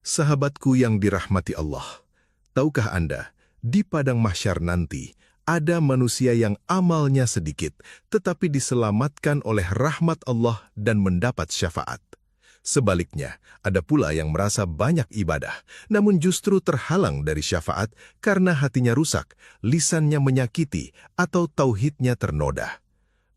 Sahabatku yang dirahmati Allah, tahukah Anda, di padang mahsyar nanti, ada manusia yang amalnya sedikit, tetapi diselamatkan oleh rahmat Allah dan mendapat syafaat. Sebaliknya, ada pula yang merasa banyak ibadah, namun justru terhalang dari syafaat karena hatinya rusak, lisannya menyakiti, atau tauhidnya ternoda.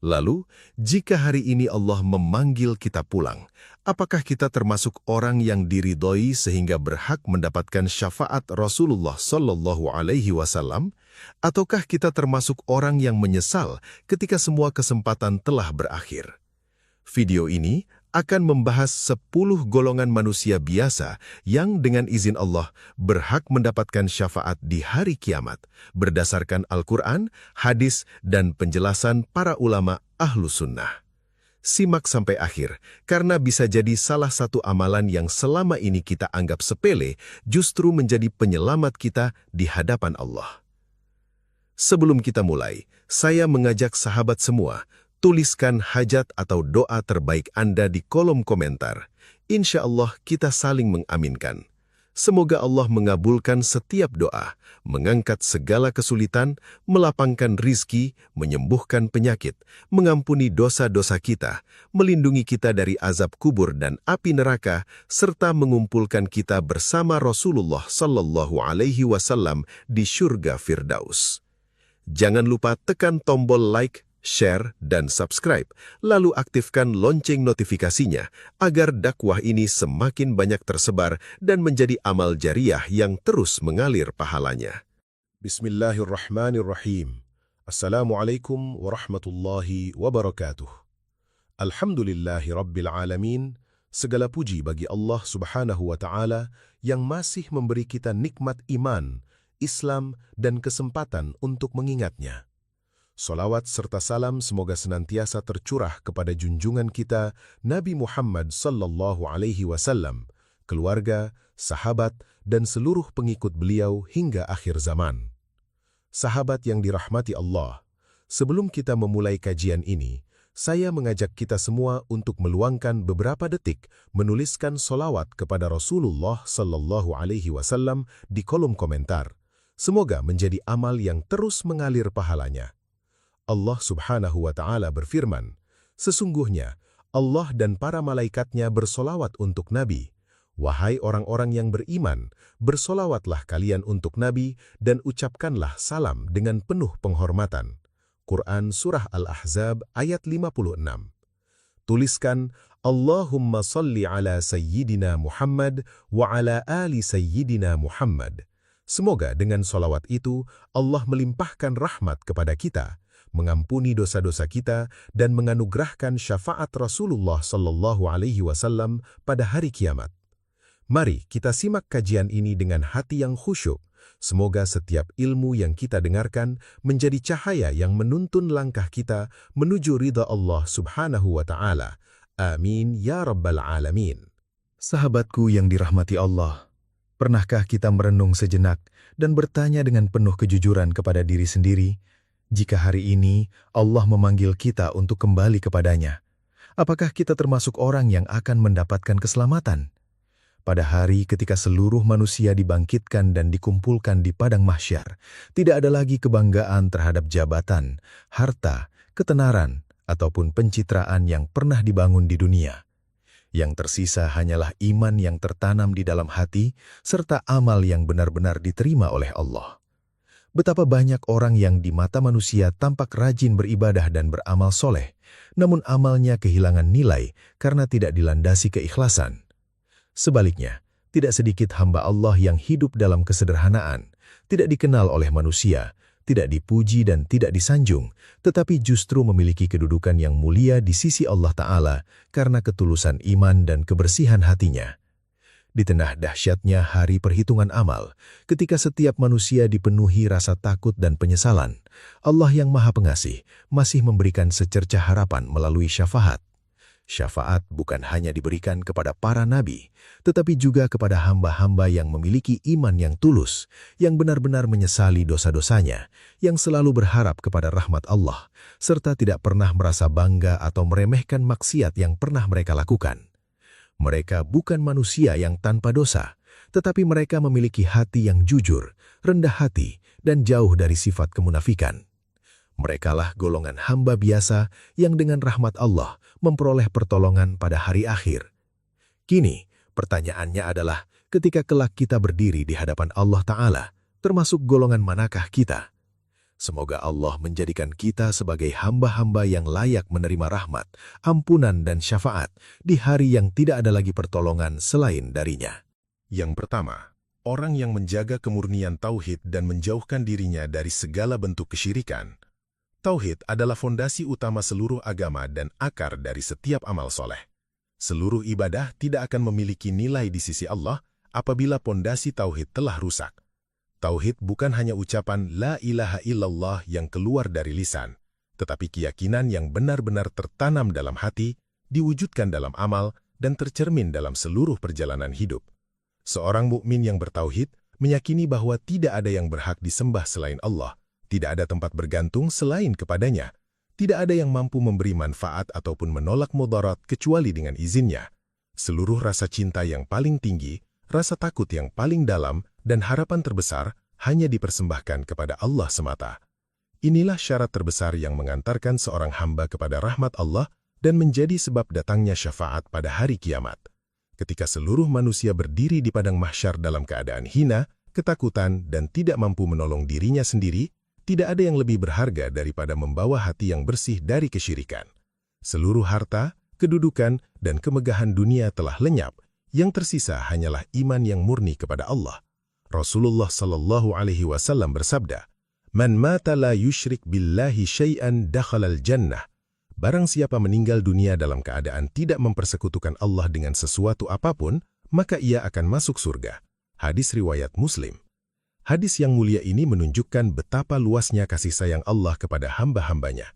Lalu, jika hari ini Allah memanggil kita pulang, apakah kita termasuk orang yang diridhoi sehingga berhak mendapatkan syafaat Rasulullah Shallallahu Alaihi Wasallam? Ataukah kita termasuk orang yang menyesal ketika semua kesempatan telah berakhir? Video ini akan membahas 10 golongan manusia biasa yang dengan izin Allah berhak mendapatkan syafaat di hari kiamat berdasarkan Al-Quran, hadis, dan penjelasan para ulama ahlu sunnah. Simak sampai akhir, karena bisa jadi salah satu amalan yang selama ini kita anggap sepele justru menjadi penyelamat kita di hadapan Allah. Sebelum kita mulai, saya mengajak sahabat semua, tuliskan hajat atau doa terbaik Anda di kolom komentar. Insya Allah kita saling mengaminkan. Semoga Allah mengabulkan setiap doa, mengangkat segala kesulitan, melapangkan rizki, menyembuhkan penyakit, mengampuni dosa-dosa kita, melindungi kita dari azab kubur dan api neraka, serta mengumpulkan kita bersama Rasulullah Sallallahu Alaihi Wasallam di syurga Firdaus. Jangan lupa tekan tombol like, share, dan subscribe, lalu aktifkan lonceng notifikasinya agar dakwah ini semakin banyak tersebar dan menjadi amal jariah yang terus mengalir pahalanya. Bismillahirrahmanirrahim. Assalamualaikum warahmatullahi wabarakatuh. Alhamdulillahi rabbil alamin. Segala puji bagi Allah subhanahu wa ta'ala yang masih memberi kita nikmat iman, Islam, dan kesempatan untuk mengingatnya. Salawat serta salam semoga senantiasa tercurah kepada junjungan kita Nabi Muhammad Sallallahu Alaihi Wasallam, keluarga, sahabat, dan seluruh pengikut beliau hingga akhir zaman. Sahabat yang dirahmati Allah, sebelum kita memulai kajian ini, saya mengajak kita semua untuk meluangkan beberapa detik menuliskan salawat kepada Rasulullah Sallallahu Alaihi Wasallam di kolom komentar. Semoga menjadi amal yang terus mengalir pahalanya. Allah subhanahu wa ta'ala berfirman, sesungguhnya Allah dan para malaikatnya bersolawat untuk Nabi. Wahai orang-orang yang beriman, bersolawatlah kalian untuk Nabi dan ucapkanlah salam dengan penuh penghormatan. Quran Surah Al-Ahzab ayat 56. Tuliskan, Allahumma salli ala Sayyidina Muhammad wa ala ali Sayyidina Muhammad. Semoga dengan solawat itu Allah melimpahkan rahmat kepada kita, mengampuni dosa-dosa kita, dan menganugerahkan syafaat Rasulullah Sallallahu Alaihi Wasallam pada hari kiamat. Mari kita simak kajian ini dengan hati yang khusyuk. Semoga setiap ilmu yang kita dengarkan menjadi cahaya yang menuntun langkah kita menuju ridha Allah Subhanahu wa Ta'ala. Amin ya Rabbal Alamin. Sahabatku yang dirahmati Allah, pernahkah kita merenung sejenak dan bertanya dengan penuh kejujuran kepada diri sendiri, jika hari ini Allah memanggil kita untuk kembali kepadanya, apakah kita termasuk orang yang akan mendapatkan keselamatan? Pada hari ketika seluruh manusia dibangkitkan dan dikumpulkan di padang mahsyar, tidak ada lagi kebanggaan terhadap jabatan, harta, ketenaran, ataupun pencitraan yang pernah dibangun di dunia. Yang tersisa hanyalah iman yang tertanam di dalam hati, serta amal yang benar-benar diterima oleh Allah. Betapa banyak orang yang di mata manusia tampak rajin beribadah dan beramal soleh, namun amalnya kehilangan nilai karena tidak dilandasi keikhlasan. Sebaliknya, tidak sedikit hamba Allah yang hidup dalam kesederhanaan, tidak dikenal oleh manusia, tidak dipuji dan tidak disanjung, tetapi justru memiliki kedudukan yang mulia di sisi Allah Ta'ala karena ketulusan iman dan kebersihan hatinya. Di tengah dahsyatnya hari perhitungan amal, ketika setiap manusia dipenuhi rasa takut dan penyesalan, Allah yang Maha Pengasih masih memberikan secercah harapan melalui syafaat. Syafaat bukan hanya diberikan kepada para nabi, tetapi juga kepada hamba-hamba yang memiliki iman yang tulus, yang benar-benar menyesali dosa-dosanya, yang selalu berharap kepada rahmat Allah, serta tidak pernah merasa bangga atau meremehkan maksiat yang pernah mereka lakukan. Mereka bukan manusia yang tanpa dosa, tetapi mereka memiliki hati yang jujur, rendah hati, dan jauh dari sifat kemunafikan. Merekalah golongan hamba biasa yang dengan rahmat Allah memperoleh pertolongan pada hari akhir. Kini, pertanyaannya adalah, ketika kelak kita berdiri di hadapan Allah Ta'ala, termasuk golongan manakah kita? Semoga Allah menjadikan kita sebagai hamba-hamba yang layak menerima rahmat, ampunan dan syafaat di hari yang tidak ada lagi pertolongan selain darinya. Yang pertama, orang yang menjaga kemurnian tauhid dan menjauhkan dirinya dari segala bentuk kesyirikan. Tauhid adalah fondasi utama seluruh agama dan akar dari setiap amal soleh. Seluruh ibadah tidak akan memiliki nilai di sisi Allah apabila fondasi tauhid telah rusak. Tauhid bukan hanya ucapan La ilaha illallah yang keluar dari lisan, tetapi keyakinan yang benar-benar tertanam dalam hati, diwujudkan dalam amal, dan tercermin dalam seluruh perjalanan hidup. Seorang mukmin yang bertauhid meyakini bahwa tidak ada yang berhak disembah selain Allah, tidak ada tempat bergantung selain kepadanya, tidak ada yang mampu memberi manfaat ataupun menolak mudarat kecuali dengan izinnya. Seluruh rasa cinta yang paling tinggi, rasa takut yang paling dalam, dan harapan terbesar hanya dipersembahkan kepada Allah semata. Inilah syarat terbesar yang mengantarkan seorang hamba kepada rahmat Allah dan menjadi sebab datangnya syafaat pada hari kiamat. Ketika seluruh manusia berdiri di padang mahsyar dalam keadaan hina, ketakutan, dan tidak mampu menolong dirinya sendiri, tidak ada yang lebih berharga daripada membawa hati yang bersih dari kesyirikan. Seluruh harta, kedudukan, dan kemegahan dunia telah lenyap, yang tersisa hanyalah iman yang murni kepada Allah. Rasulullah Sallallahu Alaihi Wasallam bersabda, "Man mata la yushrik billahi syai'an dakhalal jannah." Barang siapa meninggal dunia dalam keadaan tidak mempersekutukan Allah dengan sesuatu apapun, maka ia akan masuk surga. Hadis riwayat Muslim. Hadis yang mulia ini menunjukkan betapa luasnya kasih sayang Allah kepada hamba-hambanya.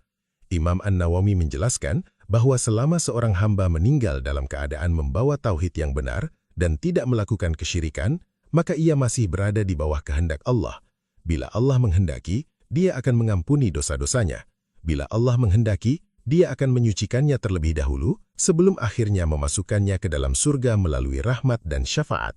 Imam An-Nawawi menjelaskan bahwa selama seorang hamba meninggal dalam keadaan membawa tauhid yang benar dan tidak melakukan kesyirikan, maka ia masih berada di bawah kehendak Allah. Bila Allah menghendaki, Dia akan mengampuni dosa-dosanya. Bila Allah menghendaki, Dia akan menyucikannya terlebih dahulu sebelum akhirnya memasukkannya ke dalam surga melalui rahmat dan syafaat.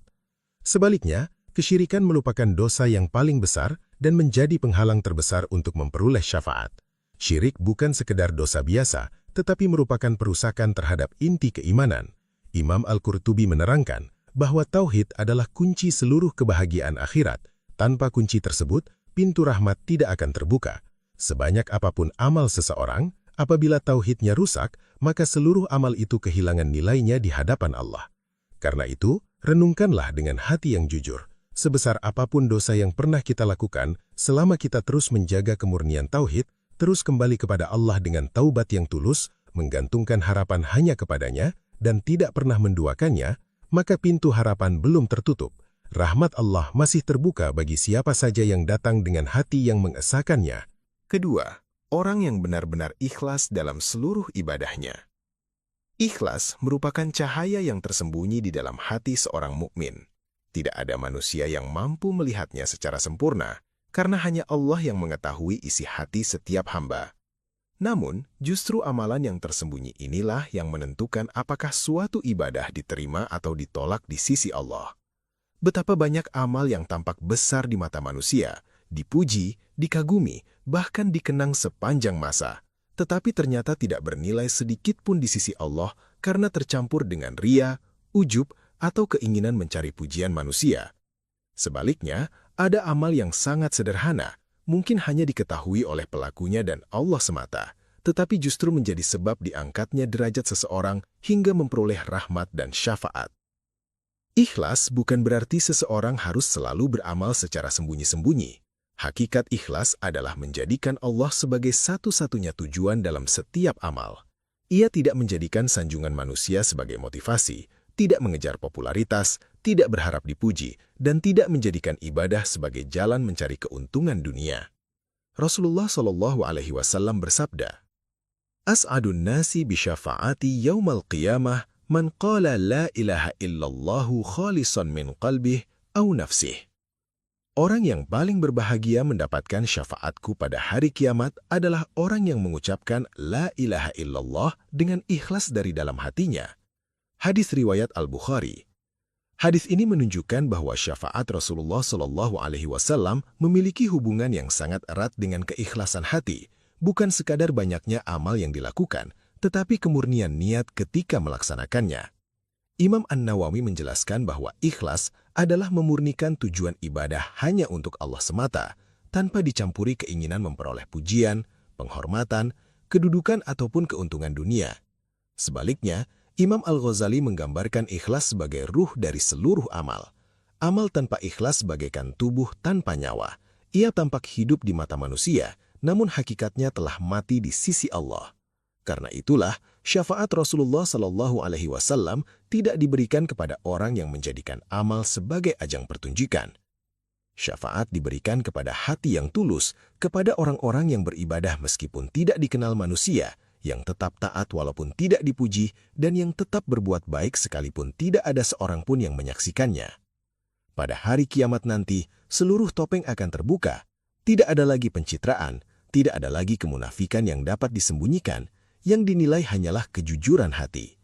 Sebaliknya, kesyirikan merupakan dosa yang paling besar dan menjadi penghalang terbesar untuk memperoleh syafaat. Syirik bukan sekedar dosa biasa, tetapi merupakan perusakan terhadap inti keimanan. Imam Al-Qurtubi menerangkan bahwa tauhid adalah kunci seluruh kebahagiaan akhirat. Tanpa kunci tersebut, pintu rahmat tidak akan terbuka. Sebanyak apapun amal seseorang, apabila tauhidnya rusak, maka seluruh amal itu kehilangan nilainya di hadapan Allah. Karena itu, renungkanlah dengan hati yang jujur. Sebesar apapun dosa yang pernah kita lakukan, selama kita terus menjaga kemurnian tauhid, terus kembali kepada Allah dengan taubat yang tulus, menggantungkan harapan hanya kepadanya, dan tidak pernah menduakannya, maka pintu harapan belum tertutup. Rahmat Allah masih terbuka bagi siapa saja yang datang dengan hati yang mengesahkannya. Kedua, orang yang benar-benar ikhlas dalam seluruh ibadahnya. Ikhlas merupakan cahaya yang tersembunyi di dalam hati seorang mukmin. Tidak ada manusia yang mampu melihatnya secara sempurna, karena hanya Allah yang mengetahui isi hati setiap hamba. Namun, justru amalan yang tersembunyi inilah yang menentukan apakah suatu ibadah diterima atau ditolak di sisi Allah. Betapa banyak amal yang tampak besar di mata manusia, dipuji, dikagumi, bahkan dikenang sepanjang masa, tetapi ternyata tidak bernilai sedikit pun di sisi Allah karena tercampur dengan ria, ujub, atau keinginan mencari pujian manusia. Sebaliknya, ada amal yang sangat sederhana, mungkin hanya diketahui oleh pelakunya dan Allah semata, tetapi justru menjadi sebab diangkatnya derajat seseorang hingga memperoleh rahmat dan syafaat. Ikhlas bukan berarti seseorang harus selalu beramal secara sembunyi-sembunyi. Hakikat ikhlas adalah menjadikan Allah sebagai satu-satunya tujuan dalam setiap amal. Ia tidak menjadikan sanjungan manusia sebagai motivasi, tidak mengejar popularitas, tidak berharap dipuji, dan tidak menjadikan ibadah sebagai jalan mencari keuntungan dunia. Rasulullah Shallallahu Alaihi Wasallam bersabda, "As'adun nasi bisyafa'ati yaumal qiyamah man qala la ilaha illallahu khalisan min qalbih au nafsih." Orang yang paling berbahagia mendapatkan syafaatku pada hari kiamat adalah orang yang mengucapkan la ilaha illallah dengan ikhlas dari dalam hatinya. Hadis riwayat Al-Bukhari. Hadis ini menunjukkan bahwa syafaat Rasulullah Shallallahu Alaihi Wasallam memiliki hubungan yang sangat erat dengan keikhlasan hati, bukan sekadar banyaknya amal yang dilakukan, tetapi kemurnian niat ketika melaksanakannya. Imam An-Nawawi menjelaskan bahwa ikhlas adalah memurnikan tujuan ibadah hanya untuk Allah semata, tanpa dicampuri keinginan memperoleh pujian, penghormatan, kedudukan ataupun keuntungan dunia. Sebaliknya, Imam Al-Ghazali menggambarkan ikhlas sebagai ruh dari seluruh amal. Amal tanpa ikhlas bagaikan tubuh tanpa nyawa. Ia tampak hidup di mata manusia, namun hakikatnya telah mati di sisi Allah. Karena itulah, syafaat Rasulullah Shallallahu Alaihi Wasallam tidak diberikan kepada orang yang menjadikan amal sebagai ajang pertunjukan. Syafaat diberikan kepada hati yang tulus, kepada orang-orang yang beribadah meskipun tidak dikenal manusia, yang tetap taat walaupun tidak dipuji, dan yang tetap berbuat baik sekalipun tidak ada seorang pun yang menyaksikannya. Pada hari kiamat nanti, seluruh topeng akan terbuka. Tidak ada lagi pencitraan, tidak ada lagi kemunafikan yang dapat disembunyikan, yang dinilai hanyalah kejujuran hati.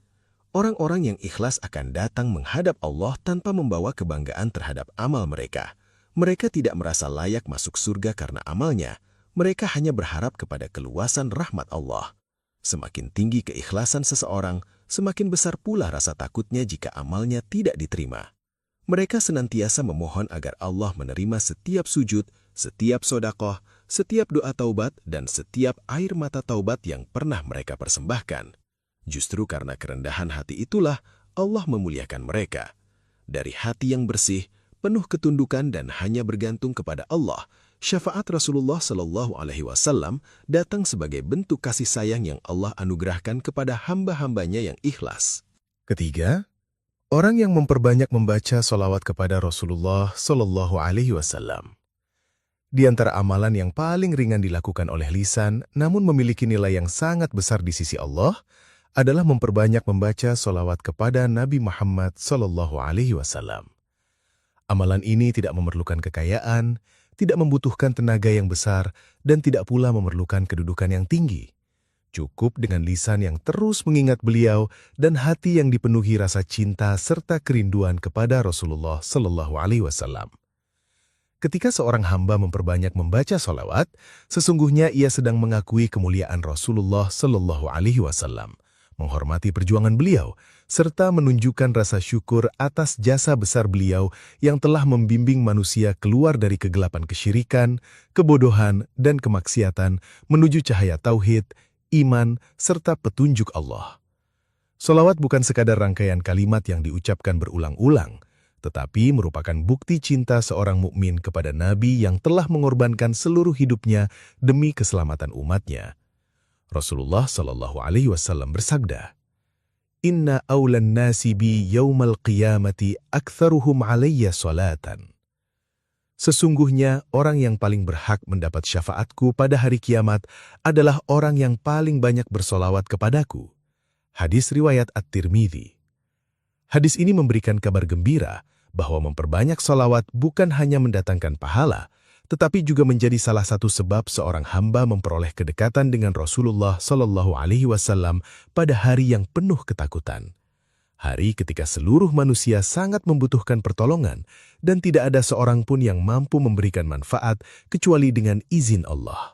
Orang-orang yang ikhlas akan datang menghadap Allah tanpa membawa kebanggaan terhadap amal mereka. Mereka tidak merasa layak masuk surga karena amalnya. Mereka hanya berharap kepada keluasan rahmat Allah. Semakin tinggi keikhlasan seseorang, semakin besar pula rasa takutnya jika amalnya tidak diterima. Mereka senantiasa memohon agar Allah menerima setiap sujud, setiap sedekah, setiap doa taubat, dan setiap air mata taubat yang pernah mereka persembahkan. Justru karena kerendahan hati itulah Allah memuliakan mereka. Dari hati yang bersih, penuh ketundukan dan hanya bergantung kepada Allah, syafaat Rasulullah Shallallahu Alaihi Wasallam datang sebagai bentuk kasih sayang yang Allah anugerahkan kepada hamba-hambanya yang ikhlas. Ketiga, orang yang memperbanyak membaca sholawat kepada Rasulullah Shallallahu Alaihi Wasallam. Di antara amalan yang paling ringan dilakukan oleh lisan, namun memiliki nilai yang sangat besar di sisi Allah, adalah memperbanyak membaca sholawat kepada Nabi Muhammad Shallallahu Alaihi Wasallam. Amalan ini tidak memerlukan kekayaan, tidak membutuhkan tenaga yang besar, dan tidak pula memerlukan kedudukan yang tinggi. Cukup dengan lisan yang terus mengingat beliau dan hati yang dipenuhi rasa cinta serta kerinduan kepada Rasulullah Shallallahu Alaihi Wasallam. Ketika seorang hamba memperbanyak membaca sholawat, sesungguhnya ia sedang mengakui kemuliaan Rasulullah Shallallahu Alaihi Wasallam, menghormati perjuangan beliau, serta menunjukkan rasa syukur atas jasa besar beliau yang telah membimbing manusia keluar dari kegelapan kesyirikan, kebodohan, dan kemaksiatan menuju cahaya tauhid, iman, serta petunjuk Allah. Sholawat bukan sekadar rangkaian kalimat yang diucapkan berulang-ulang, tetapi merupakan bukti cinta seorang mukmin kepada Nabi yang telah mengorbankan seluruh hidupnya demi keselamatan umatnya. Rasulullah Shallallahu Alaihi Wasallam bersabda, "Inna awlan nasi bi yaumal qiyamati aktsaruhum alayya salatan." Sesungguhnya orang yang paling berhak mendapat syafaatku pada hari kiamat adalah orang yang paling banyak bersolawat kepadaku. Hadis riwayat At-Tirmidzi. Hadis ini memberikan kabar gembira bahwa memperbanyak solawat bukan hanya mendatangkan pahala, tetapi juga menjadi salah satu sebab seorang hamba memperoleh kedekatan dengan Rasulullah Shallallahu Alaihi Wasallam pada hari yang penuh ketakutan. Hari ketika seluruh manusia sangat membutuhkan pertolongan dan tidak ada seorang pun yang mampu memberikan manfaat kecuali dengan izin Allah.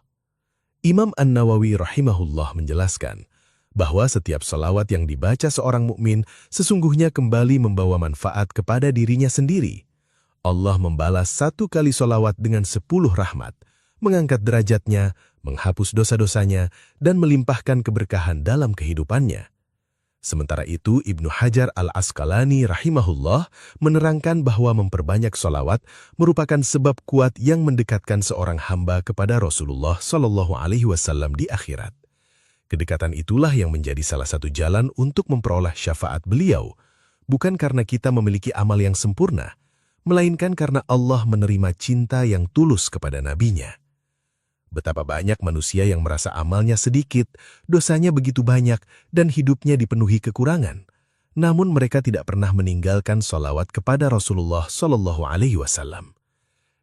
Imam An-Nawawi rahimahullah menjelaskan bahwa setiap salawat yang dibaca seorang mukmin sesungguhnya kembali membawa manfaat kepada dirinya sendiri. Allah membalas 1 kali salawat dengan 10 rahmat, mengangkat derajatnya, menghapus dosa-dosanya, dan melimpahkan keberkahan dalam kehidupannya. Sementara itu, Ibnu Hajar Al-Asqalani rahimahullah menerangkan bahwa memperbanyak salawat merupakan sebab kuat yang mendekatkan seorang hamba kepada Rasulullah Shallallahu Alaihi Wasallam di akhirat. Kedekatan itulah yang menjadi salah satu jalan untuk memperoleh syafaat beliau, bukan karena kita memiliki amal yang sempurna, melainkan karena Allah menerima cinta yang tulus kepada nabinya. Betapa banyak manusia yang merasa amalnya sedikit, dosanya begitu banyak, dan hidupnya dipenuhi kekurangan. Namun mereka tidak pernah meninggalkan sholawat kepada Rasulullah Shallallahu Alaihi Wasallam.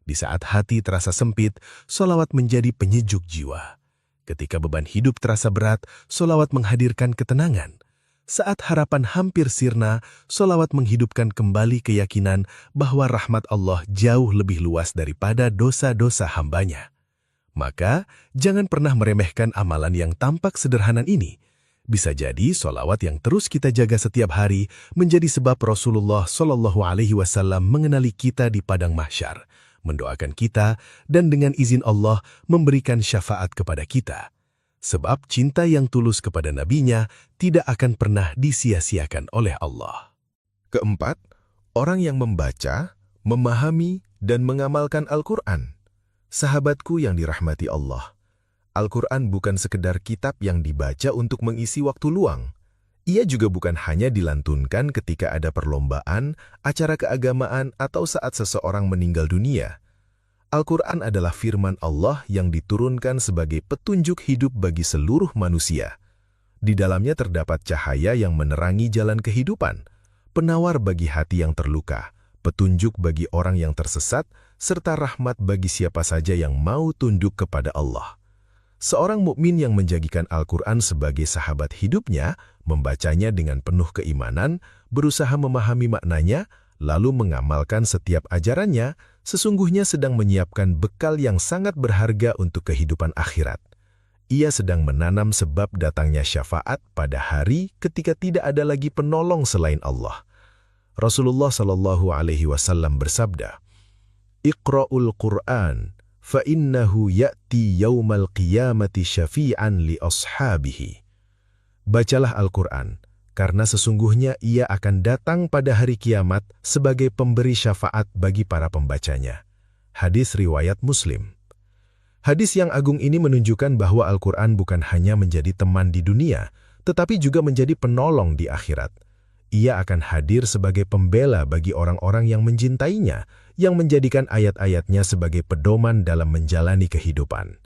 Di saat hati terasa sempit, sholawat menjadi penyejuk jiwa. Ketika beban hidup terasa berat, sholawat menghadirkan ketenangan. Saat harapan hampir sirna, solawat menghidupkan kembali keyakinan bahwa rahmat Allah jauh lebih luas daripada dosa-dosa hambanya. Maka, jangan pernah meremehkan amalan yang tampak sederhana ini. Bisa jadi solawat yang terus kita jaga setiap hari menjadi sebab Rasulullah SAW mengenali kita di padang mahsyar, mendoakan kita, dan dengan izin Allah memberikan syafaat kepada kita. Sebab cinta yang tulus kepada nabinya tidak akan pernah disia-siakan oleh Allah. Keempat, orang yang membaca, memahami, dan mengamalkan Al-Quran. Sahabatku yang dirahmati Allah, Al-Quran bukan sekedar kitab yang dibaca untuk mengisi waktu luang. Ia juga bukan hanya dilantunkan ketika ada perlombaan, acara keagamaan, atau saat seseorang meninggal dunia. Al-Quran adalah firman Allah yang diturunkan sebagai petunjuk hidup bagi seluruh manusia. Di dalamnya terdapat cahaya yang menerangi jalan kehidupan, penawar bagi hati yang terluka, petunjuk bagi orang yang tersesat, serta rahmat bagi siapa saja yang mau tunduk kepada Allah. Seorang mukmin yang menjadikan Al-Quran sebagai sahabat hidupnya, membacanya dengan penuh keimanan, berusaha memahami maknanya, lalu mengamalkan setiap ajarannya, sesungguhnya sedang menyiapkan bekal yang sangat berharga untuk kehidupan akhirat. Ia sedang menanam sebab datangnya syafaat pada hari ketika tidak ada lagi penolong selain Allah. Rasulullah SAW bersabda, "Iqra'ul Qur'an, fa innahu ya'ti yawmal qiyamati syafi'an li ashabihi." Bacalah Al-Quran, karena sesungguhnya ia akan datang pada hari kiamat sebagai pemberi syafaat bagi para pembacanya. Hadis riwayat Muslim. Hadis yang agung ini menunjukkan bahwa Al-Quran bukan hanya menjadi teman di dunia, tetapi juga menjadi penolong di akhirat. Ia akan hadir sebagai pembela bagi orang-orang yang mencintainya, yang menjadikan ayat-ayatnya sebagai pedoman dalam menjalani kehidupan.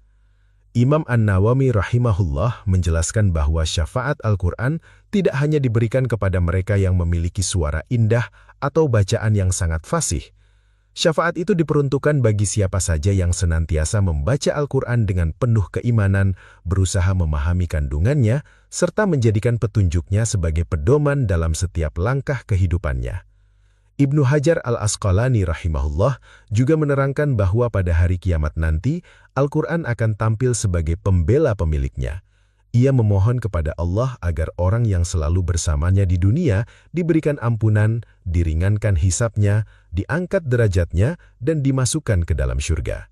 Imam An-Nawawi rahimahullah menjelaskan bahwa syafaat Al-Quran tidak hanya diberikan kepada mereka yang memiliki suara indah atau bacaan yang sangat fasih. Syafaat itu diperuntukkan bagi siapa saja yang senantiasa membaca Al-Quran dengan penuh keimanan, berusaha memahami kandungannya, serta menjadikan petunjuknya sebagai pedoman dalam setiap langkah kehidupannya. Ibnu Hajar al-Asqalani rahimahullah juga menerangkan bahwa pada hari kiamat nanti, Al-Quran akan tampil sebagai pembela pemiliknya. Ia memohon kepada Allah agar orang yang selalu bersamanya di dunia diberikan ampunan, diringankan hisapnya, diangkat derajatnya, dan dimasukkan ke dalam syurga.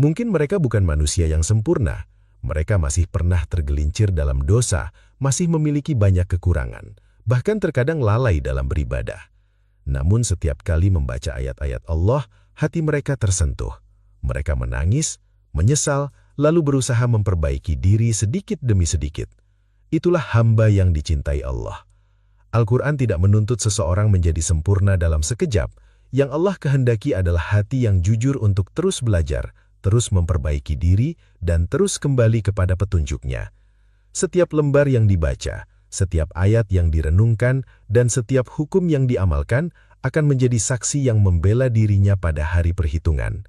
Mungkin mereka bukan manusia yang sempurna. Mereka masih pernah tergelincir dalam dosa, masih memiliki banyak kekurangan, bahkan terkadang lalai dalam beribadah. Namun setiap kali membaca ayat-ayat Allah, hati mereka tersentuh. Mereka menangis, menyesal, lalu berusaha memperbaiki diri sedikit demi sedikit. Itulah hamba yang dicintai Allah. Al-Quran tidak menuntut seseorang menjadi sempurna dalam sekejap. Yang Allah kehendaki adalah hati yang jujur untuk terus belajar, terus memperbaiki diri, dan terus kembali kepada petunjuknya. Setiap lembar yang dibaca, setiap ayat yang direnungkan, dan setiap hukum yang diamalkan akan menjadi saksi yang membela dirinya pada hari perhitungan.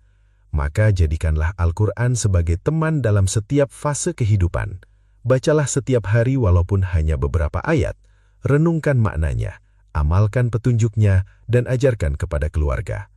Maka jadikanlah Al-Quran sebagai teman dalam setiap fase kehidupan. Bacalah setiap hari walaupun hanya beberapa ayat, renungkan maknanya, amalkan petunjuknya, dan ajarkan kepada keluarga.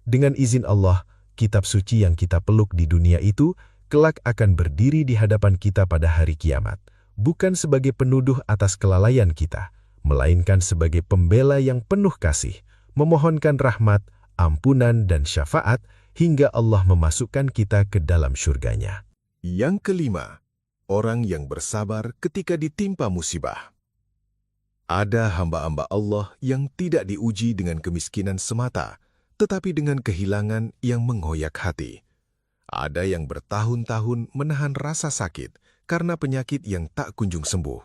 Dengan izin Allah, kitab suci yang kita peluk di dunia itu kelak akan berdiri di hadapan kita pada hari kiamat. Bukan sebagai penuduh atas kelalaian kita, melainkan sebagai pembela yang penuh kasih, memohonkan rahmat, ampunan, dan syafaat, hingga Allah memasukkan kita ke dalam syurganya. Yang kelima, orang yang bersabar ketika ditimpa musibah. Ada hamba-hamba Allah yang tidak diuji dengan kemiskinan semata, tetapi dengan kehilangan yang menghoyak hati. Ada yang bertahun-tahun menahan rasa sakit, karena penyakit yang tak kunjung sembuh.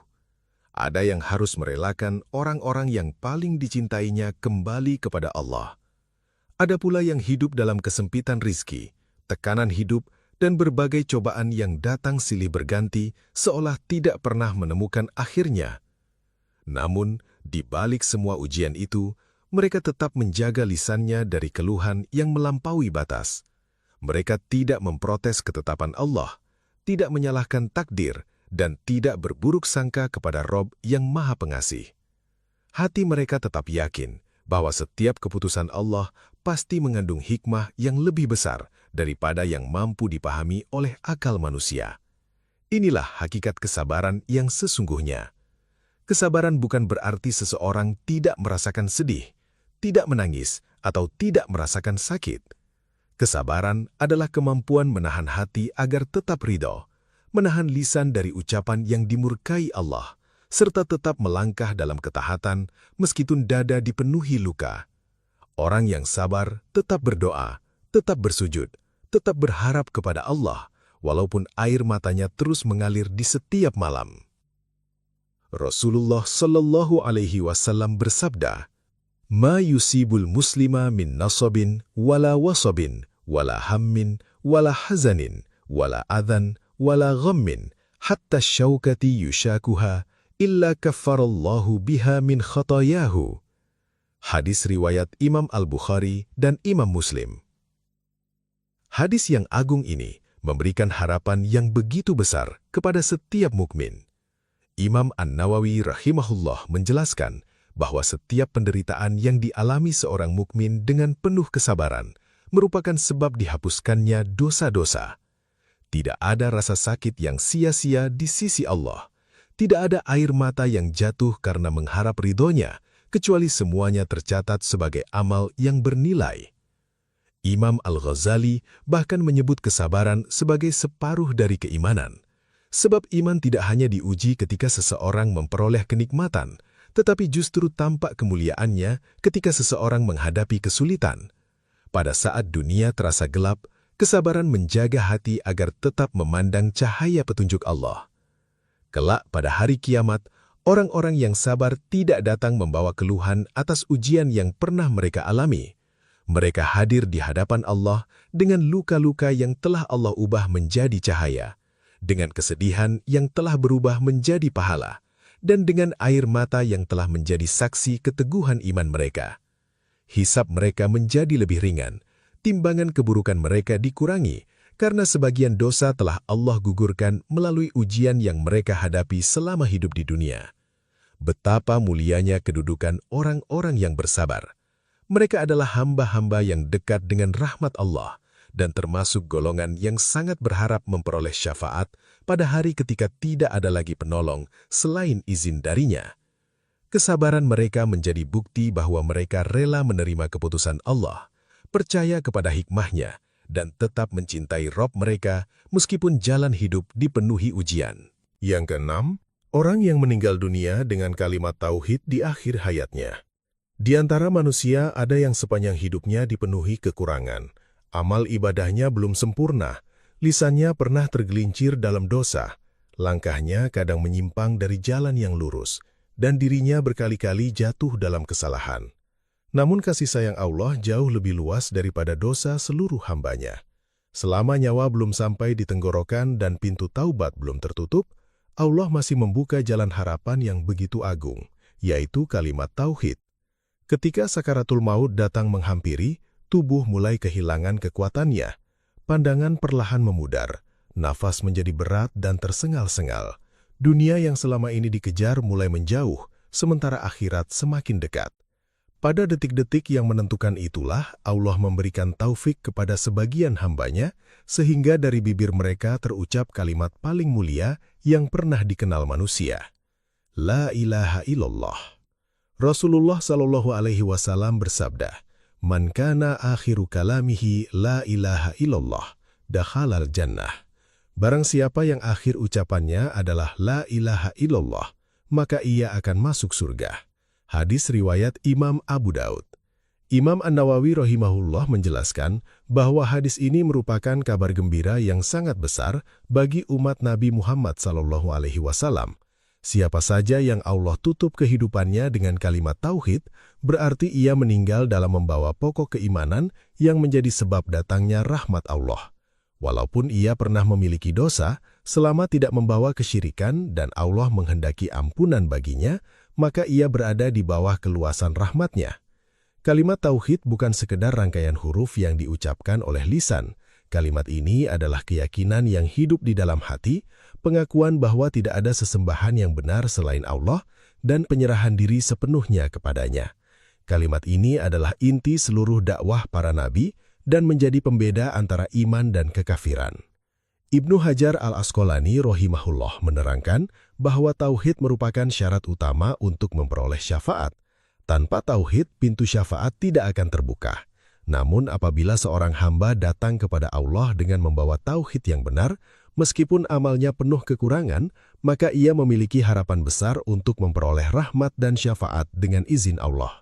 Ada yang harus merelakan orang-orang yang paling dicintainya kembali kepada Allah. Ada pula yang hidup dalam kesempitan rizki, tekanan hidup, dan berbagai cobaan yang datang silih berganti seolah tidak pernah menemukan akhirnya. Namun, di balik semua ujian itu, mereka tetap menjaga lisannya dari keluhan yang melampaui batas. Mereka tidak memprotes ketetapan Allah, tidak menyalahkan takdir, dan tidak berburuk sangka kepada Rob yang Maha Pengasih. Hati mereka tetap yakin bahwa setiap keputusan Allah pasti mengandung hikmah yang lebih besar daripada yang mampu dipahami oleh akal manusia. Inilah hakikat kesabaran yang sesungguhnya. Kesabaran bukan berarti seseorang tidak merasakan sedih, tidak menangis, atau tidak merasakan sakit. Kesabaran adalah kemampuan menahan hati agar tetap ridho, menahan lisan dari ucapan yang dimurkai Allah, serta tetap melangkah dalam ketaatan meskipun dada dipenuhi luka. Orang yang sabar tetap berdoa, tetap bersujud, tetap berharap kepada Allah, walaupun air matanya terus mengalir di setiap malam. Rasulullah Shallallahu Alaihi Wasallam bersabda, "Ma yusibul muslima min nasabin, wala wasabin, wala hammin, wala hazanin, wala adhan, wala ghammin, hatta syaukati yushakuha, illa kaffarallahu biha min khatayahu." Hadis riwayat Imam Al-Bukhari dan Imam Muslim. Hadis yang agung ini memberikan harapan yang begitu besar kepada setiap mukmin. Imam An-Nawawi rahimahullah menjelaskan bahwa setiap penderitaan yang dialami seorang mukmin dengan penuh kesabaran merupakan sebab dihapuskannya dosa-dosa. Tidak ada rasa sakit yang sia-sia di sisi Allah. Tidak ada air mata yang jatuh karena mengharap ridhonya, kecuali semuanya tercatat sebagai amal yang bernilai. Imam Al-Ghazali bahkan menyebut kesabaran sebagai separuh dari keimanan. Sebab iman tidak hanya diuji ketika seseorang memperoleh kenikmatan, tetapi justru tampak kemuliaannya ketika seseorang menghadapi kesulitan. Pada saat dunia terasa gelap, kesabaran menjaga hati agar tetap memandang cahaya petunjuk Allah. Kelak pada hari kiamat, orang-orang yang sabar tidak datang membawa keluhan atas ujian yang pernah mereka alami. Mereka hadir di hadapan Allah dengan luka-luka yang telah Allah ubah menjadi cahaya, dengan kesedihan yang telah berubah menjadi pahala, dan dengan air mata yang telah menjadi saksi keteguhan iman mereka. Hisab mereka menjadi lebih ringan, timbangan keburukan mereka dikurangi, karena sebagian dosa telah Allah gugurkan melalui ujian yang mereka hadapi selama hidup di dunia. Betapa mulianya kedudukan orang-orang yang bersabar. Mereka adalah hamba-hamba yang dekat dengan rahmat Allah, dan termasuk golongan yang sangat berharap memperoleh syafaat pada hari ketika tidak ada lagi penolong selain izin darinya. Kesabaran mereka menjadi bukti bahwa mereka rela menerima keputusan Allah, percaya kepada hikmahnya, dan tetap mencintai Rob mereka meskipun jalan hidup dipenuhi ujian. Yang keenam, orang yang meninggal dunia dengan kalimat tauhid di akhir hayatnya. Di antara manusia ada yang sepanjang hidupnya dipenuhi kekurangan. Amal ibadahnya belum sempurna, lisannya pernah tergelincir dalam dosa, langkahnya kadang menyimpang dari jalan yang lurus, dan dirinya berkali-kali jatuh dalam kesalahan. Namun kasih sayang Allah jauh lebih luas daripada dosa seluruh hambanya. Selama nyawa belum sampai di tenggorokan dan pintu taubat belum tertutup, Allah masih membuka jalan harapan yang begitu agung, yaitu kalimat tauhid. Ketika sakaratul maut datang menghampiri, tubuh mulai kehilangan kekuatannya, pandangan perlahan memudar, nafas menjadi berat dan tersengal-sengal. Dunia yang selama ini dikejar mulai menjauh, sementara akhirat semakin dekat. Pada detik-detik yang menentukan itulah, Allah memberikan taufik kepada sebagian hambanya, sehingga dari bibir mereka terucap kalimat paling mulia yang pernah dikenal manusia. La ilaha illallah. Rasulullah Shallallahu Alaihi Wasallam bersabda, "Man kana akhiru kalamihi la ilaha illallah, dakhalal jannah." Barang siapa yang akhir ucapannya adalah la ilaha illallah, maka ia akan masuk surga. Hadis riwayat Imam Abu Daud. Imam An-Nawawi rahimahullah menjelaskan bahwa hadis ini merupakan kabar gembira yang sangat besar bagi umat Nabi Muhammad Shallallahu Alaihi Wasallam. Siapa saja yang Allah tutup kehidupannya dengan kalimat tauhid, berarti ia meninggal dalam membawa pokok keimanan yang menjadi sebab datangnya rahmat Allah. Walaupun ia pernah memiliki dosa, selama tidak membawa kesyirikan dan Allah menghendaki ampunan baginya, maka ia berada di bawah keluasan rahmatnya. Kalimat tauhid bukan sekedar rangkaian huruf yang diucapkan oleh lisan. Kalimat ini adalah keyakinan yang hidup di dalam hati, pengakuan bahwa tidak ada sesembahan yang benar selain Allah, dan penyerahan diri sepenuhnya kepadanya. Kalimat ini adalah inti seluruh dakwah para nabi dan menjadi pembeda antara iman dan kekafiran. Ibnu Hajar al-Asqalani rahimahullah menerangkan bahwa tauhid merupakan syarat utama untuk memperoleh syafaat. Tanpa tauhid, pintu syafaat tidak akan terbuka. Namun apabila seorang hamba datang kepada Allah dengan membawa tauhid yang benar, meskipun amalnya penuh kekurangan, maka ia memiliki harapan besar untuk memperoleh rahmat dan syafaat dengan izin Allah.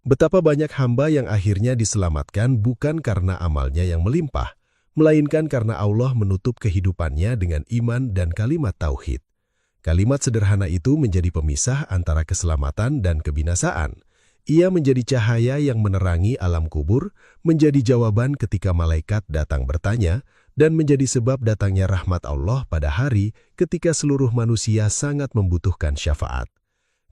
Betapa banyak hamba yang akhirnya diselamatkan bukan karena amalnya yang melimpah, melainkan karena Allah menutup kehidupannya dengan iman dan kalimat tauhid. Kalimat sederhana itu menjadi pemisah antara keselamatan dan kebinasaan. Ia menjadi cahaya yang menerangi alam kubur, menjadi jawaban ketika malaikat datang bertanya, dan menjadi sebab datangnya rahmat Allah pada hari ketika seluruh manusia sangat membutuhkan syafaat.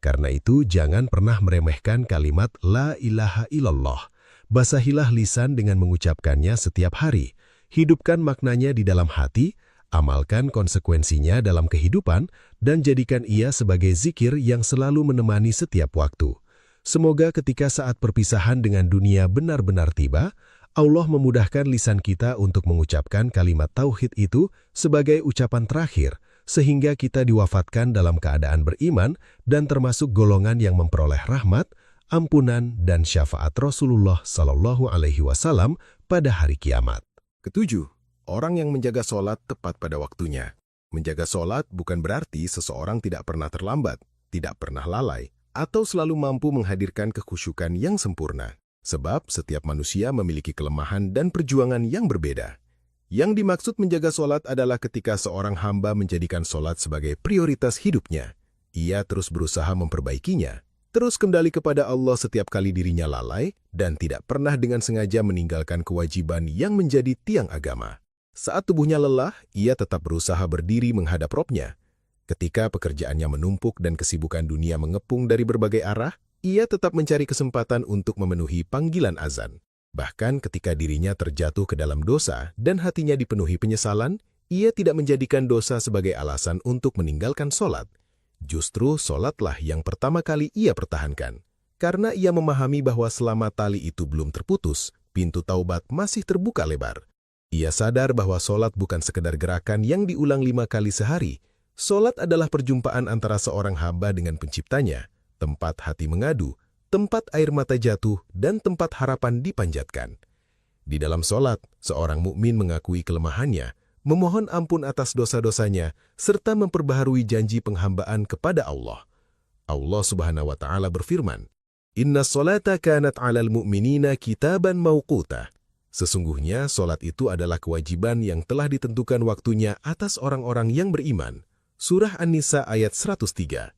Karena itu, jangan pernah meremehkan kalimat La ilaha illallah. Basahilah lisan dengan mengucapkannya setiap hari. Hidupkan maknanya di dalam hati, amalkan konsekuensinya dalam kehidupan, dan jadikan ia sebagai zikir yang selalu menemani setiap waktu. Semoga ketika saat perpisahan dengan dunia benar-benar tiba, Allah memudahkan lisan kita untuk mengucapkan kalimat tauhid itu sebagai ucapan terakhir, sehingga kita diwafatkan dalam keadaan beriman dan termasuk golongan yang memperoleh rahmat, ampunan, dan syafaat Rasulullah SAW pada hari kiamat. Ketujuh, orang yang menjaga sholat tepat pada waktunya. Menjaga sholat bukan berarti seseorang tidak pernah terlambat, tidak pernah lalai, atau selalu mampu menghadirkan kekhusyukan yang sempurna. Sebab setiap manusia memiliki kelemahan dan perjuangan yang berbeda. Yang dimaksud menjaga sholat adalah ketika seorang hamba menjadikan sholat sebagai prioritas hidupnya. Ia terus berusaha memperbaikinya, terus kembali kepada Allah setiap kali dirinya lalai, dan tidak pernah dengan sengaja meninggalkan kewajiban yang menjadi tiang agama. Saat tubuhnya lelah, ia tetap berusaha berdiri menghadap Robnya. Ketika pekerjaannya menumpuk dan kesibukan dunia mengepung dari berbagai arah, ia tetap mencari kesempatan untuk memenuhi panggilan azan. Bahkan ketika dirinya terjatuh ke dalam dosa dan hatinya dipenuhi penyesalan, ia tidak menjadikan dosa sebagai alasan untuk meninggalkan sholat. Justru sholatlah yang pertama kali ia pertahankan. Karena ia memahami bahwa selama tali itu belum terputus, pintu taubat masih terbuka lebar. Ia sadar bahwa sholat bukan sekedar gerakan yang diulang 5 kali sehari. Sholat adalah perjumpaan antara seorang hamba dengan penciptanya, tempat hati mengadu, tempat air mata jatuh, dan tempat harapan dipanjatkan. Di dalam sholat, seorang mukmin mengakui kelemahannya, memohon ampun atas dosa-dosanya, serta memperbaharui janji penghambaan kepada Allah. Allah Subhanahu wa Ta'ala berfirman, Inna sholata kanat 'alal mu'minina kitaban mauquta. Sesungguhnya sholat itu adalah kewajiban yang telah ditentukan waktunya atas orang-orang yang beriman. Surah An-Nisa ayat 103.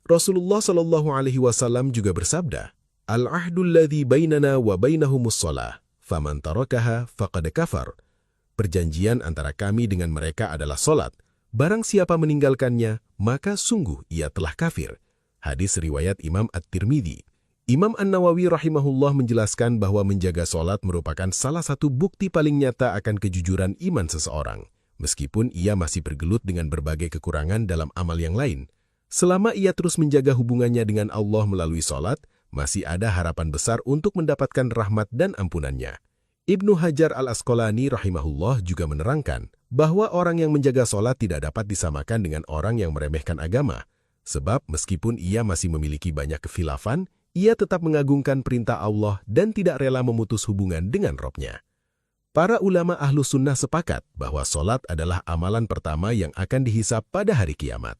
Rasulullah SAW juga bersabda, Al-ahdul ladzi bainana wa bainahumus shalah, faman tarakaha faqad kafar. Perjanjian antara kami dengan mereka adalah solat. Barang siapa meninggalkannya, maka sungguh ia telah kafir. Hadis riwayat Imam At-Tirmidzi. Imam An-Nawawi rahimahullah menjelaskan bahwa menjaga solat merupakan salah satu bukti paling nyata akan kejujuran iman seseorang. Meskipun ia masih bergelut dengan berbagai kekurangan dalam amal yang lain. Selama ia terus menjaga hubungannya dengan Allah melalui sholat, masih ada harapan besar untuk mendapatkan rahmat dan ampunannya. Ibnu Hajar al-Asqalani rahimahullah juga menerangkan bahwa orang yang menjaga sholat tidak dapat disamakan dengan orang yang meremehkan agama. Sebab meskipun ia masih memiliki banyak kekhilafan, ia tetap mengagungkan perintah Allah dan tidak rela memutus hubungan dengan Robnya. Para ulama ahlu sunnah sepakat bahwa sholat adalah amalan pertama yang akan dihisab pada hari kiamat.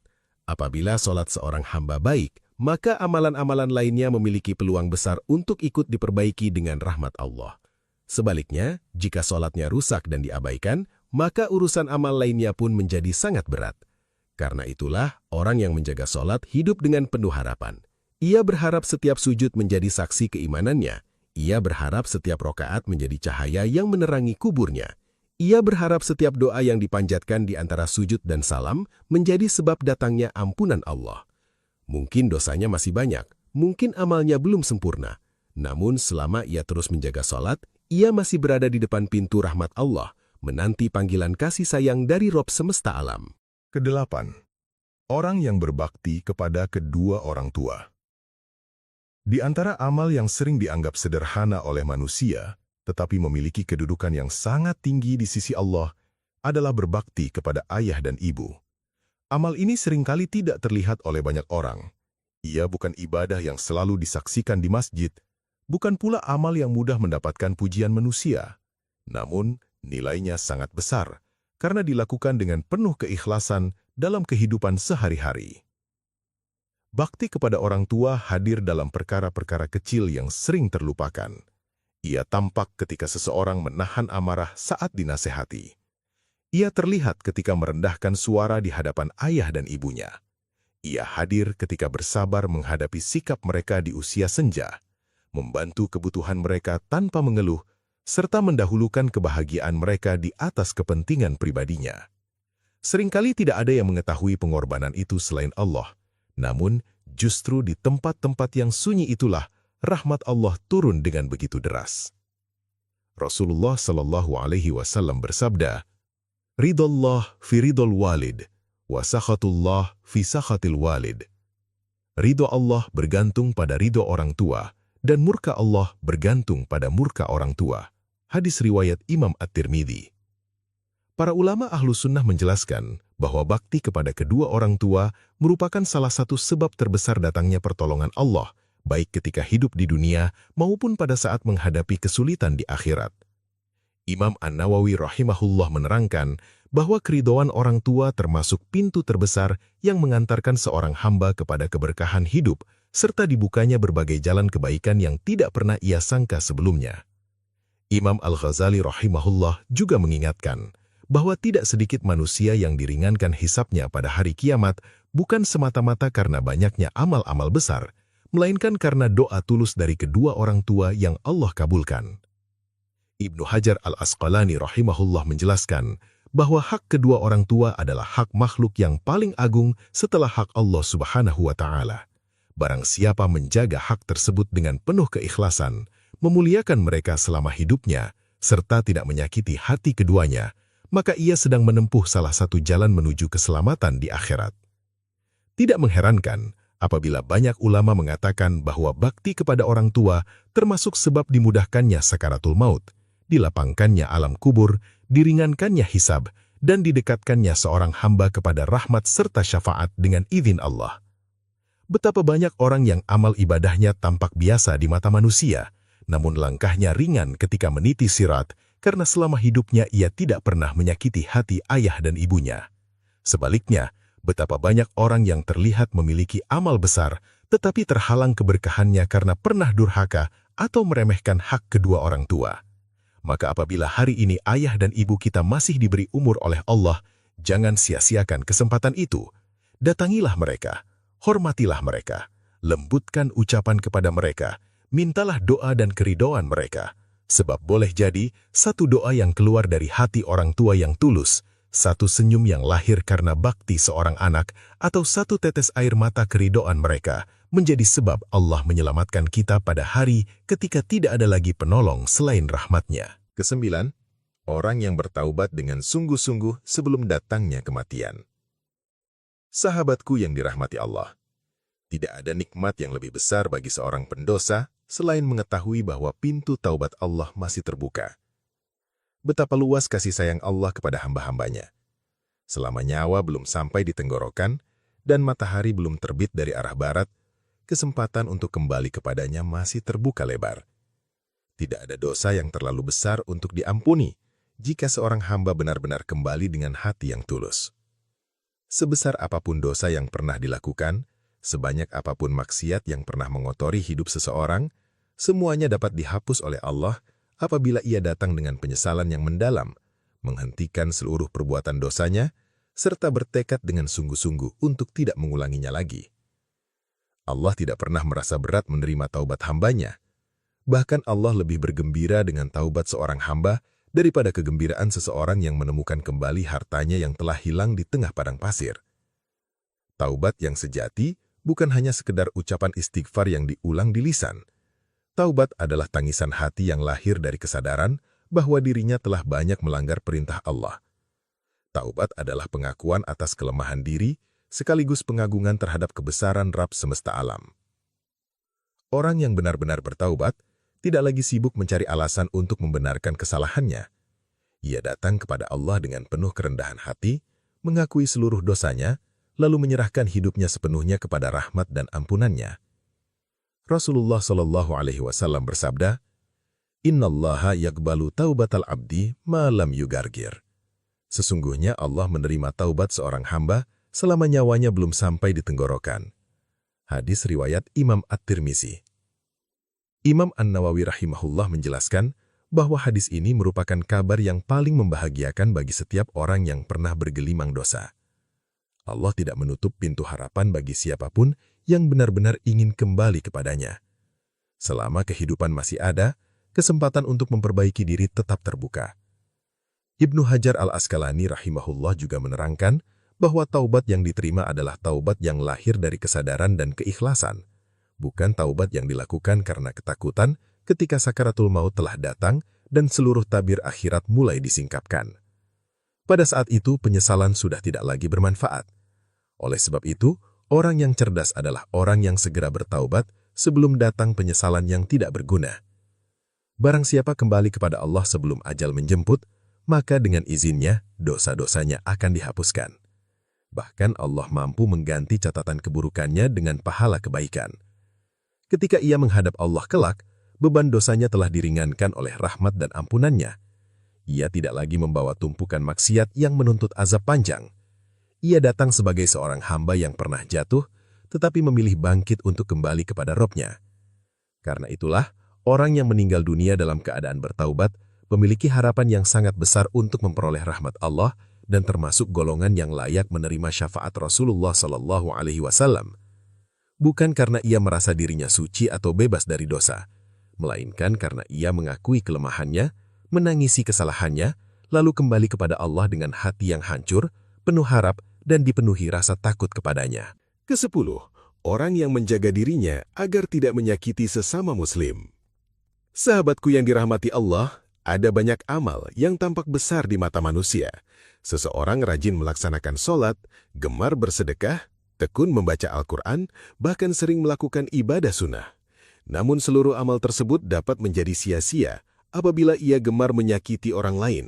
Apabila sholat seorang hamba baik, maka amalan-amalan lainnya memiliki peluang besar untuk ikut diperbaiki dengan rahmat Allah. Sebaliknya, jika sholatnya rusak dan diabaikan, maka urusan amal lainnya pun menjadi sangat berat. Karena itulah, orang yang menjaga sholat hidup dengan penuh harapan. Ia berharap setiap sujud menjadi saksi keimanannya. Ia berharap setiap rokaat menjadi cahaya yang menerangi kuburnya. Ia berharap setiap doa yang dipanjatkan di antara sujud dan salam menjadi sebab datangnya ampunan Allah. Mungkin dosanya masih banyak, mungkin amalnya belum sempurna. Namun selama ia terus menjaga sholat, ia masih berada di depan pintu rahmat Allah, menanti panggilan kasih sayang dari Rob semesta alam. Kedelapan, orang yang berbakti kepada kedua orang tua. Di antara amal yang sering dianggap sederhana oleh manusia, tetapi memiliki kedudukan yang sangat tinggi di sisi Allah, adalah berbakti kepada ayah dan ibu. Amal ini seringkali tidak terlihat oleh banyak orang. Ia bukan ibadah yang selalu disaksikan di masjid, bukan pula amal yang mudah mendapatkan pujian manusia. Namun, nilainya sangat besar, karena dilakukan dengan penuh keikhlasan dalam kehidupan sehari-hari. Bakti kepada orang tua hadir dalam perkara-perkara kecil yang sering terlupakan. Ia tampak ketika seseorang menahan amarah saat dinasehati. Ia terlihat ketika merendahkan suara di hadapan ayah dan ibunya. Ia hadir ketika bersabar menghadapi sikap mereka di usia senja, membantu kebutuhan mereka tanpa mengeluh, serta mendahulukan kebahagiaan mereka di atas kepentingan pribadinya. Seringkali tidak ada yang mengetahui pengorbanan itu selain Allah. Namun, justru di tempat-tempat yang sunyi itulah rahmat Allah turun dengan begitu deras. Rasulullah SAW bersabda, "Ridallah fi ridal walid, wa sakhatullah fi sakhatil walid." Ridho Allah bergantung pada ridho orang tua, dan murka Allah bergantung pada murka orang tua. Hadis riwayat Imam At-Tirmidzi. Para ulama Ahlus Sunnah menjelaskan bahwa bakti kepada kedua orang tua merupakan salah satu sebab terbesar datangnya pertolongan Allah, baik ketika hidup di dunia maupun pada saat menghadapi kesulitan di akhirat. Imam An-Nawawi rahimahullah menerangkan bahwa keridhaan orang tua termasuk pintu terbesar yang mengantarkan seorang hamba kepada keberkahan hidup, serta dibukanya berbagai jalan kebaikan yang tidak pernah ia sangka sebelumnya. Imam Al-Ghazali rahimahullah juga mengingatkan bahwa tidak sedikit manusia yang diringankan hisabnya pada hari kiamat bukan semata-mata karena banyaknya amal-amal besar, melainkan karena doa tulus dari kedua orang tua yang Allah kabulkan. Ibnu Hajar Al-Asqalani rahimahullah menjelaskan bahwa hak kedua orang tua adalah hak makhluk yang paling agung setelah hak Allah Subhanahu wa Ta'ala. Barang siapa menjaga hak tersebut dengan penuh keikhlasan, memuliakan mereka selama hidupnya, serta tidak menyakiti hati keduanya, maka ia sedang menempuh salah satu jalan menuju keselamatan di akhirat. Tidak mengherankan apabila banyak ulama mengatakan bahwa bakti kepada orang tua termasuk sebab dimudahkannya sakaratul maut, dilapangkannya alam kubur, diringankannya hisab, dan didekatkannya seorang hamba kepada rahmat serta syafaat dengan izin Allah. Betapa banyak orang yang amal ibadahnya tampak biasa di mata manusia, namun langkahnya ringan ketika meniti sirat, karena selama hidupnya ia tidak pernah menyakiti hati ayah dan ibunya. Sebaliknya, betapa banyak orang yang terlihat memiliki amal besar, tetapi terhalang keberkahannya karena pernah durhaka atau meremehkan hak kedua orang tua. Maka apabila hari ini ayah dan ibu kita masih diberi umur oleh Allah, jangan sia-siakan kesempatan itu. Datangilah mereka, hormatilah mereka, lembutkan ucapan kepada mereka, mintalah doa dan keridhaan mereka. Sebab boleh jadi, satu doa yang keluar dari hati orang tua yang tulus, satu senyum yang lahir karena bakti seorang anak, atau satu tetes air mata keridhaan mereka, menjadi sebab Allah menyelamatkan kita pada hari ketika tidak ada lagi penolong selain rahmat-Nya. Kesembilan, orang yang bertaubat dengan sungguh-sungguh sebelum datangnya kematian. Sahabatku yang dirahmati Allah, tidak ada nikmat yang lebih besar bagi seorang pendosa selain mengetahui bahwa pintu taubat Allah masih terbuka. Betapa luas kasih sayang Allah kepada hamba-hambanya. Selama nyawa belum sampai di tenggorokan dan matahari belum terbit dari arah barat, kesempatan untuk kembali kepadanya masih terbuka lebar. Tidak ada dosa yang terlalu besar untuk diampuni jika seorang hamba benar-benar kembali dengan hati yang tulus. Sebesar apapun dosa yang pernah dilakukan, sebanyak apapun maksiat yang pernah mengotori hidup seseorang, semuanya dapat dihapus oleh Allah apabila ia datang dengan penyesalan yang mendalam, menghentikan seluruh perbuatan dosanya, serta bertekad dengan sungguh-sungguh untuk tidak mengulanginya lagi. Allah tidak pernah merasa berat menerima taubat hambanya. Bahkan Allah lebih bergembira dengan taubat seorang hamba daripada kegembiraan seseorang yang menemukan kembali hartanya yang telah hilang di tengah padang pasir. Taubat yang sejati bukan hanya sekedar ucapan istighfar yang diulang di lisan. Taubat adalah tangisan hati yang lahir dari kesadaran bahwa dirinya telah banyak melanggar perintah Allah. Taubat adalah pengakuan atas kelemahan diri, sekaligus pengagungan terhadap kebesaran Rabb semesta alam. Orang yang benar-benar bertaubat tidak lagi sibuk mencari alasan untuk membenarkan kesalahannya. Ia datang kepada Allah dengan penuh kerendahan hati, mengakui seluruh dosanya, lalu menyerahkan hidupnya sepenuhnya kepada rahmat dan ampunannya. Rasulullah SAW bersabda, "Innallaha yaqbalu taubatal abdi ma lam yugargir." Sesungguhnya Allah menerima taubat seorang hamba selama nyawanya belum sampai di tenggorokan. Hadis riwayat Imam At-Tirmizi. Imam An-Nawawi rahimahullah menjelaskan bahwa hadis ini merupakan kabar yang paling membahagiakan bagi setiap orang yang pernah bergelimang dosa. Allah tidak menutup pintu harapan bagi siapapun yang benar-benar ingin kembali kepadanya. Selama kehidupan masih ada, kesempatan untuk memperbaiki diri tetap terbuka. Ibnu Hajar al-Asqalani rahimahullah juga menerangkan bahwa taubat yang diterima adalah taubat yang lahir dari kesadaran dan keikhlasan, bukan taubat yang dilakukan karena ketakutan ketika sakaratul maut telah datang dan seluruh tabir akhirat mulai disingkapkan. Pada saat itu penyesalan sudah tidak lagi bermanfaat. Oleh sebab itu, orang yang cerdas adalah orang yang segera bertaubat sebelum datang penyesalan yang tidak berguna. Barang siapa kembali kepada Allah sebelum ajal menjemput, maka dengan izinnya dosa-dosanya akan dihapuskan. Bahkan Allah mampu mengganti catatan keburukannya dengan pahala kebaikan. Ketika ia menghadap Allah kelak, beban dosanya telah diringankan oleh rahmat dan ampunannya. Ia tidak lagi membawa tumpukan maksiat yang menuntut azab panjang. Ia datang sebagai seorang hamba yang pernah jatuh, tetapi memilih bangkit untuk kembali kepada Rabb-Nya. Karena itulah, orang yang meninggal dunia dalam keadaan bertaubat memiliki harapan yang sangat besar untuk memperoleh rahmat Allah dan termasuk golongan yang layak menerima syafaat Rasulullah SAW. Bukan karena ia merasa dirinya suci atau bebas dari dosa, melainkan karena ia mengakui kelemahannya, menangisi kesalahannya, lalu kembali kepada Allah dengan hati yang hancur, penuh harap, dan dipenuhi rasa takut kepadanya. Ke-10, orang yang menjaga dirinya agar tidak menyakiti sesama muslim. Sahabatku yang dirahmati Allah, ada banyak amal yang tampak besar di mata manusia. Seseorang rajin melaksanakan sholat, gemar bersedekah, tekun membaca Al-Quran, bahkan sering melakukan ibadah sunnah. Namun seluruh amal tersebut dapat menjadi sia-sia apabila ia gemar menyakiti orang lain.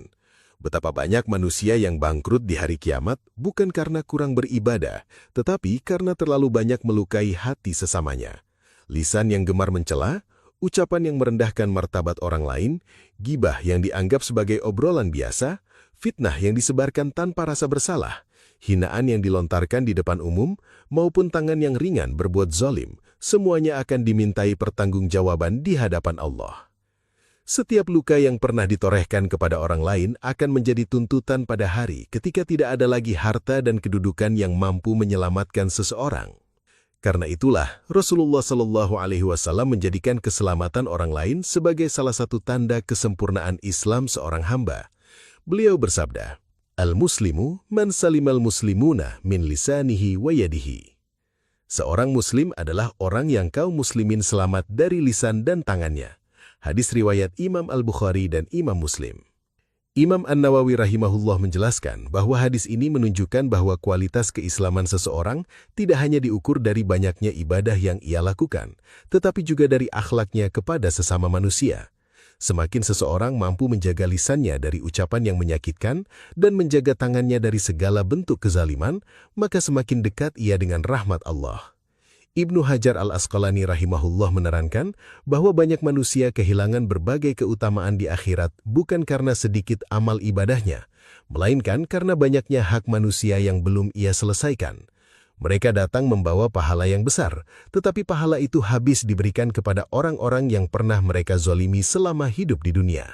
Betapa banyak manusia yang bangkrut di hari kiamat bukan karena kurang beribadah, tetapi karena terlalu banyak melukai hati sesamanya. Lisan yang gemar mencela, ucapan yang merendahkan martabat orang lain, gibah yang dianggap sebagai obrolan biasa, fitnah yang disebarkan tanpa rasa bersalah, hinaan yang dilontarkan di depan umum, maupun tangan yang ringan berbuat zalim, semuanya akan dimintai pertanggungjawaban di hadapan Allah. Setiap luka yang pernah ditorehkan kepada orang lain akan menjadi tuntutan pada hari ketika tidak ada lagi harta dan kedudukan yang mampu menyelamatkan seseorang. Karena itulah, Rasulullah SAW menjadikan keselamatan orang lain sebagai salah satu tanda kesempurnaan Islam seorang hamba. Beliau bersabda, "Al-muslimu man salimal muslimuna min lisanihi wa yadihi." Seorang muslim adalah orang yang kaum muslimin selamat dari lisan dan tangannya. Hadis riwayat Imam Al-Bukhari dan Imam Muslim. Imam An-Nawawi rahimahullah menjelaskan bahwa hadis ini menunjukkan bahwa kualitas keislaman seseorang tidak hanya diukur dari banyaknya ibadah yang ia lakukan, tetapi juga dari akhlaknya kepada sesama manusia. Semakin seseorang mampu menjaga lisannya dari ucapan yang menyakitkan dan menjaga tangannya dari segala bentuk kezaliman, maka semakin dekat ia dengan rahmat Allah. Ibnu Hajar al-Asqalani rahimahullah menerangkan bahwa banyak manusia kehilangan berbagai keutamaan di akhirat bukan karena sedikit amal ibadahnya, melainkan karena banyaknya hak manusia yang belum ia selesaikan. Mereka datang membawa pahala yang besar, tetapi pahala itu habis diberikan kepada orang-orang yang pernah mereka zolimi selama hidup di dunia.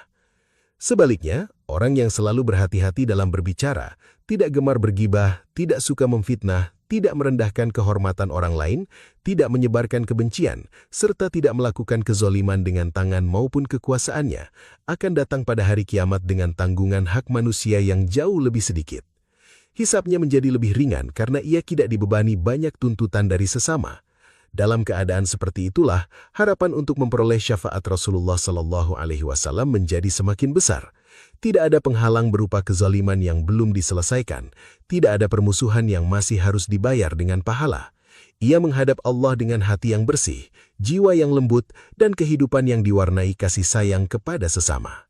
Sebaliknya, orang yang selalu berhati-hati dalam berbicara, tidak gemar bergibah, tidak suka memfitnah, tidak merendahkan kehormatan orang lain, tidak menyebarkan kebencian, serta tidak melakukan kezoliman dengan tangan maupun kekuasaannya, akan datang pada hari kiamat dengan tanggungan hak manusia yang jauh lebih sedikit. Hisabnya menjadi lebih ringan karena ia tidak dibebani banyak tuntutan dari sesama. Dalam keadaan seperti itulah, harapan untuk memperoleh syafaat Rasulullah Shallallahu Alaihi Wasallam menjadi semakin besar. Tidak ada penghalang berupa kezaliman yang belum diselesaikan, tidak ada permusuhan yang masih harus dibayar dengan pahala. Ia menghadap Allah dengan hati yang bersih, jiwa yang lembut, dan kehidupan yang diwarnai kasih sayang kepada sesama.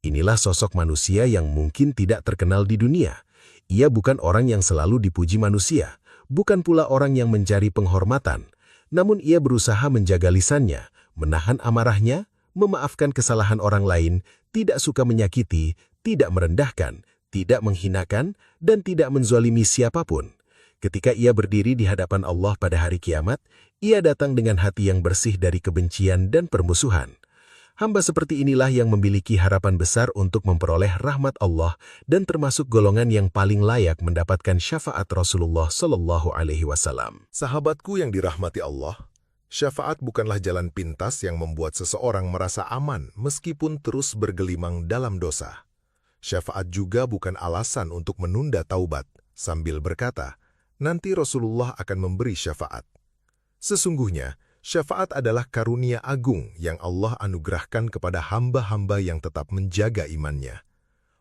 Inilah sosok manusia yang mungkin tidak terkenal di dunia. Ia bukan orang yang selalu dipuji manusia, bukan pula orang yang mencari penghormatan. Namun ia berusaha menjaga lisannya, menahan amarahnya, memaafkan kesalahan orang lain, tidak suka menyakiti, tidak merendahkan, tidak menghinakan, dan tidak menzalimi siapapun. Ketika ia berdiri di hadapan Allah pada hari kiamat, ia datang dengan hati yang bersih dari kebencian dan permusuhan. Hamba seperti inilah yang memiliki harapan besar untuk memperoleh rahmat Allah dan termasuk golongan yang paling layak mendapatkan syafaat Rasulullah Shallallahu Alaihi Wasallam. Sahabatku yang dirahmati Allah, syafaat bukanlah jalan pintas yang membuat seseorang merasa aman meskipun terus bergelimang dalam dosa. Syafaat juga bukan alasan untuk menunda taubat sambil berkata, nanti Rasulullah akan memberi syafaat. Sesungguhnya, syafaat adalah karunia agung yang Allah anugerahkan kepada hamba-hamba yang tetap menjaga imannya.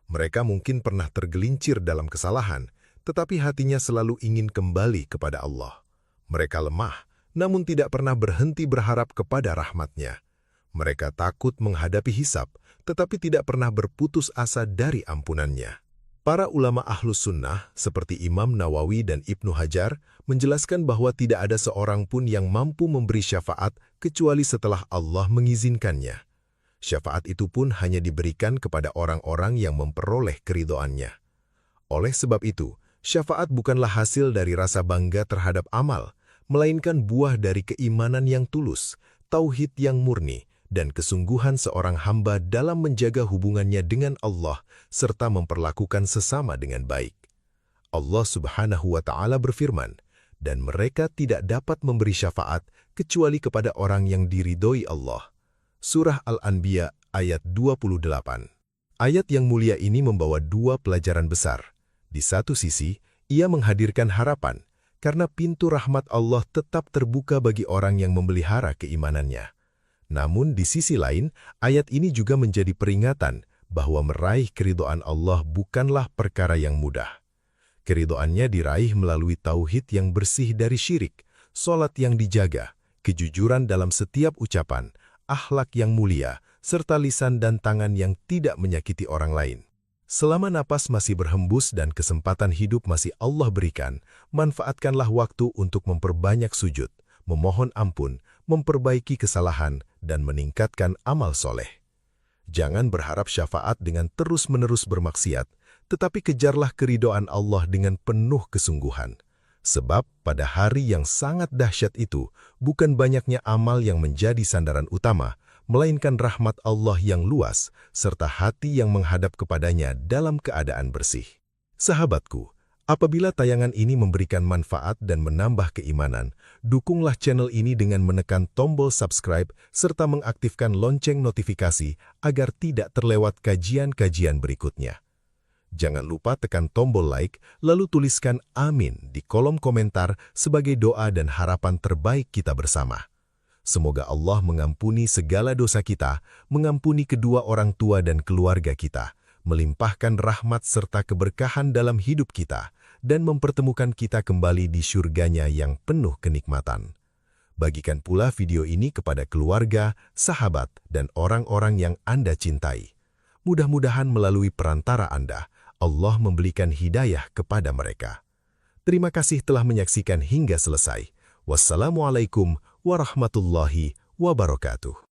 Mereka mungkin pernah tergelincir dalam kesalahan, tetapi hatinya selalu ingin kembali kepada Allah. Mereka lemah, namun tidak pernah berhenti berharap kepada rahmat-Nya. Mereka takut menghadapi hisab, tetapi tidak pernah berputus asa dari ampunan-Nya. Para ulama Ahlus Sunnah seperti Imam Nawawi dan Ibnu Hajar menjelaskan bahwa tidak ada seorang pun yang mampu memberi syafaat kecuali setelah Allah mengizinkannya. Syafaat itu pun hanya diberikan kepada orang-orang yang memperoleh keridhoannya. Oleh sebab itu, syafaat bukanlah hasil dari rasa bangga terhadap amal, melainkan buah dari keimanan yang tulus, tauhid yang murni, dan kesungguhan seorang hamba dalam menjaga hubungannya dengan Allah serta memperlakukan sesama dengan baik. Allah Subhanahu wa Ta'ala berfirman, dan mereka tidak dapat memberi syafaat kecuali kepada orang yang diridhoi Allah. Surah Al-Anbiya ayat 28. Ayat yang mulia ini membawa dua pelajaran besar. Di satu sisi, ia menghadirkan harapan, karena pintu rahmat Allah tetap terbuka bagi orang yang memelihara keimanannya. Namun di sisi lain, ayat ini juga menjadi peringatan bahwa meraih keridhaan Allah bukanlah perkara yang mudah. Keridhaannya diraih melalui tauhid yang bersih dari syirik, solat yang dijaga, kejujuran dalam setiap ucapan, akhlak yang mulia, serta lisan dan tangan yang tidak menyakiti orang lain. Selama napas masih berhembus dan kesempatan hidup masih Allah berikan, manfaatkanlah waktu untuk memperbanyak sujud, memohon ampun, memperbaiki kesalahan, dan meningkatkan amal soleh. Jangan berharap syafaat dengan terus-menerus bermaksiat, tetapi kejarlah keridhaan Allah dengan penuh kesungguhan. Sebab pada hari yang sangat dahsyat itu, bukan banyaknya amal yang menjadi sandaran utama, melainkan rahmat Allah yang luas, serta hati yang menghadap kepadanya dalam keadaan bersih. Sahabatku, apabila tayangan ini memberikan manfaat dan menambah keimanan, dukunglah channel ini dengan menekan tombol subscribe serta mengaktifkan lonceng notifikasi agar tidak terlewat kajian-kajian berikutnya. Jangan lupa tekan tombol like, lalu tuliskan amin di kolom komentar sebagai doa dan harapan terbaik kita bersama. Semoga Allah mengampuni segala dosa kita, mengampuni kedua orang tua dan keluarga kita, melimpahkan rahmat serta keberkahan dalam hidup kita, dan mempertemukan kita kembali di syurganya yang penuh kenikmatan. Bagikan pula video ini kepada keluarga, sahabat, dan orang-orang yang Anda cintai. Mudah-mudahan melalui perantara Anda, Allah memberikan hidayah kepada mereka. Terima kasih telah menyaksikan hingga selesai. Wassalamualaikum warahmatullahi wabarakatuh.